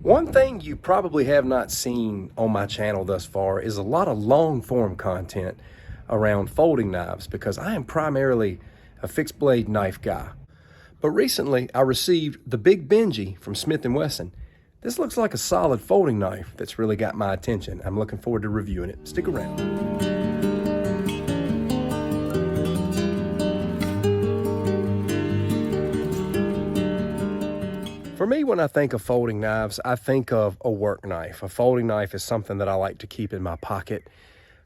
One thing you probably have not seen on my channel thus far is a lot of long form content around folding knives because I am primarily a fixed blade knife guy. But recently I received the BIG Benji from Smith Wesson. This looks like a solid folding knife that's really got my attention. I'm looking forward to reviewing it. Stick around. For me, when I think of folding knives, I think of a work knife. A folding knife is something that I like to keep in my pocket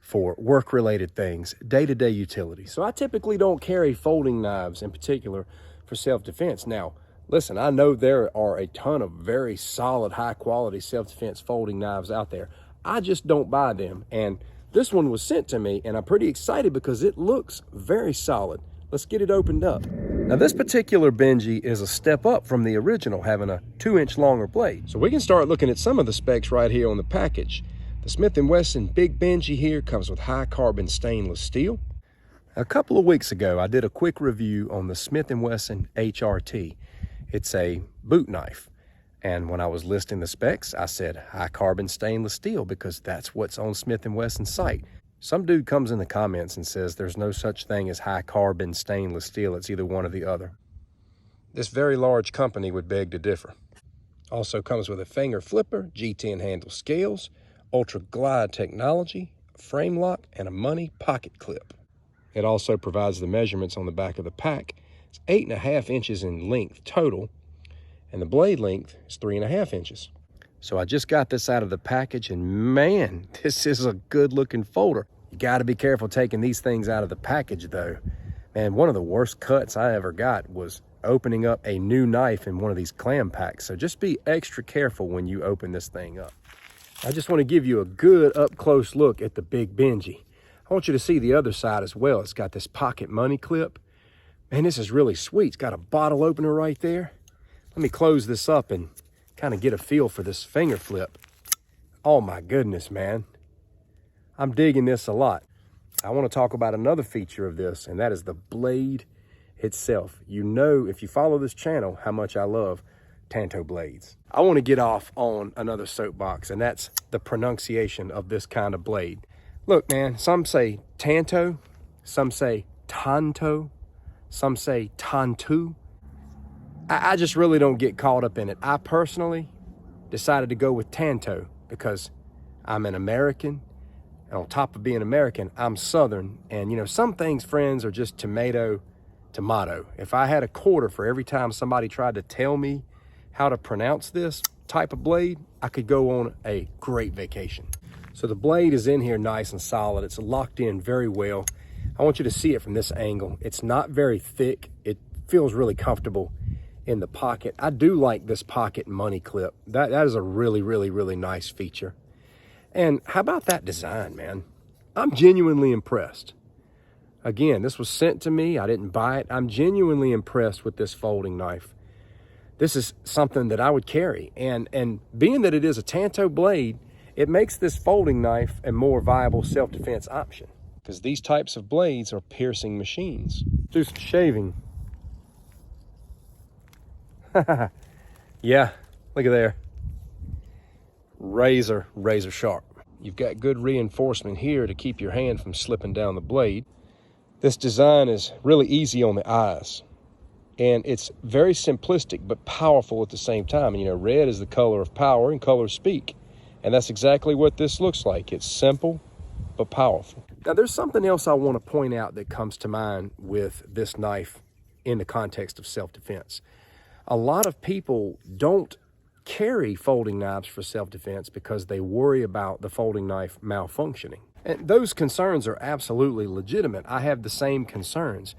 for work-related things, day-to-day utility. So I typically don't carry folding knives in particular for self-defense. Now, listen, I know there are a ton of very solid, high-quality self-defense folding knives out there. I just don't buy them. And this one was sent to me, and I'm pretty excited because it looks very solid. Let's get it opened up. Now this particular Benji is a step up from the original, having a 2-inch longer blade. So we can start looking at some of the specs right here on the package. The Smith Wesson BIG Benji here comes with high carbon stainless steel. A couple of weeks ago, I did a quick review on the Smith Wesson HRT. It's a boot knife. And when I was listing the specs, I said high carbon stainless steel because that's what's on Smith Wesson's site. Some dude comes in the comments and says there's no such thing as high carbon stainless steel. It's either one or the other. This very large company would beg to differ. Also comes with a finger flipper, G10 handle scales, ultra glide technology, a frame lock, and a money pocket clip. It also provides the measurements on the back of the pack. It's 8.5 inches in length total, and the blade length is 3.5 inches. So I just got this out of the package, and man, this is a good looking folder. You gotta be careful taking these things out of the package though. Man, one of the worst cuts I ever got was opening up a new knife in one of these clam packs. So just be extra careful when you open this thing up. I just wanna give you a good up close look at the BIG Benji. I want you to see the other side as well. It's got this pocket money clip. Man, this is really sweet. It's got a bottle opener right there. Let me close this up and kind of get a feel for this finger flip. Oh my goodness, man. I'm digging this a lot. I want to talk about another feature of this, and that is the blade itself. You know, if you follow this channel, how much I love Tanto blades. I want to get off on another soapbox, and that's the pronunciation of this kind of blade. Look, man, some say Tanto, some say Tanto, some say Tantu. I just really don't get caught up in it. I personally decided to go with Tanto because I'm an American, and on top of being American, I'm Southern. And you know, some things, friends, are just tomato. If I had a quarter for every time somebody tried to tell me how to pronounce this type of blade, I could go on a great vacation. So the blade is in here nice and solid. It's locked in very well. I want you to see it from this angle. It's not very thick. It feels really comfortable in the pocket. I do like this pocket money clip. That is a really nice feature. And how about that design, man? I'm genuinely impressed. Again, this was sent to me. I didn't buy it. I'm genuinely impressed with this folding knife. This is something that I would carry. And being that it is a Tanto blade, it makes this folding knife a more viable self-defense option because these types of blades are piercing machines. Do some shaving. Yeah, look at there. Razor sharp. You've got good reinforcement here to keep your hand from slipping down the blade. This design is really easy on the eyes. And it's very simplistic, but powerful at the same time. You know, red is the color of power and colors speak. And that's exactly what this looks like. It's simple, but powerful. Now, there's something else I want to point out that comes to mind with this knife in the context of self-defense. A lot of people don't carry folding knives for self-defense because they worry about the folding knife malfunctioning. And those concerns are absolutely legitimate. I have the same concerns.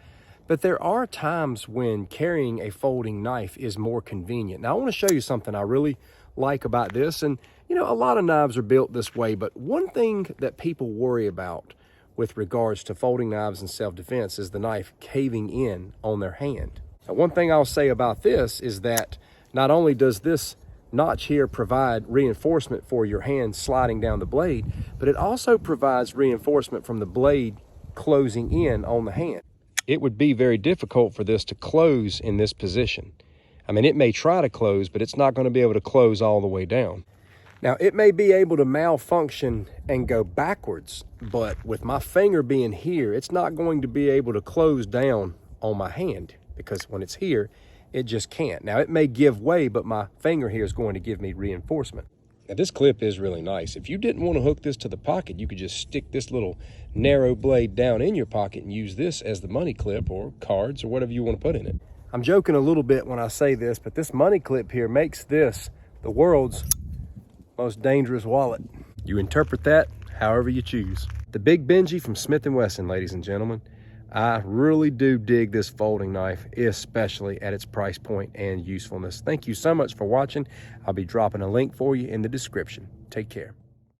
But there are times when carrying a folding knife is more convenient. Now, I want to show you something I really like about this. And, you know, a lot of knives are built this way, but one thing that people worry about with regards to folding knives and self-defense is the knife caving in on their hand. Now, one thing I'll say about this is that not only does this notch here provide reinforcement for your hand sliding down the blade, but it also provides reinforcement from the blade closing in on the hand. It would be very difficult for this to close in this position. I mean, it may try to close, but it's not going to be able to close all the way down. Now, it may be able to malfunction and go backwards, but with my finger being here, it's not going to be able to close down on my hand, because when it's here, it just can't. Now, it may give way, but my finger here is going to give me reinforcement. Now, this clip is really nice. If you didn't want to hook this to the pocket, you could just stick this little narrow blade down in your pocket and use this as the money clip or cards or whatever you want to put in it. I'm joking a little bit when I say this, but this money clip here makes this the world's most dangerous wallet. You interpret that however you choose. The Big Benji from Smith Wesson, ladies and gentlemen. I really do dig this folding knife, especially at its price point and usefulness. Thank you so much for watching. I'll be dropping a link for you in the description. Take care.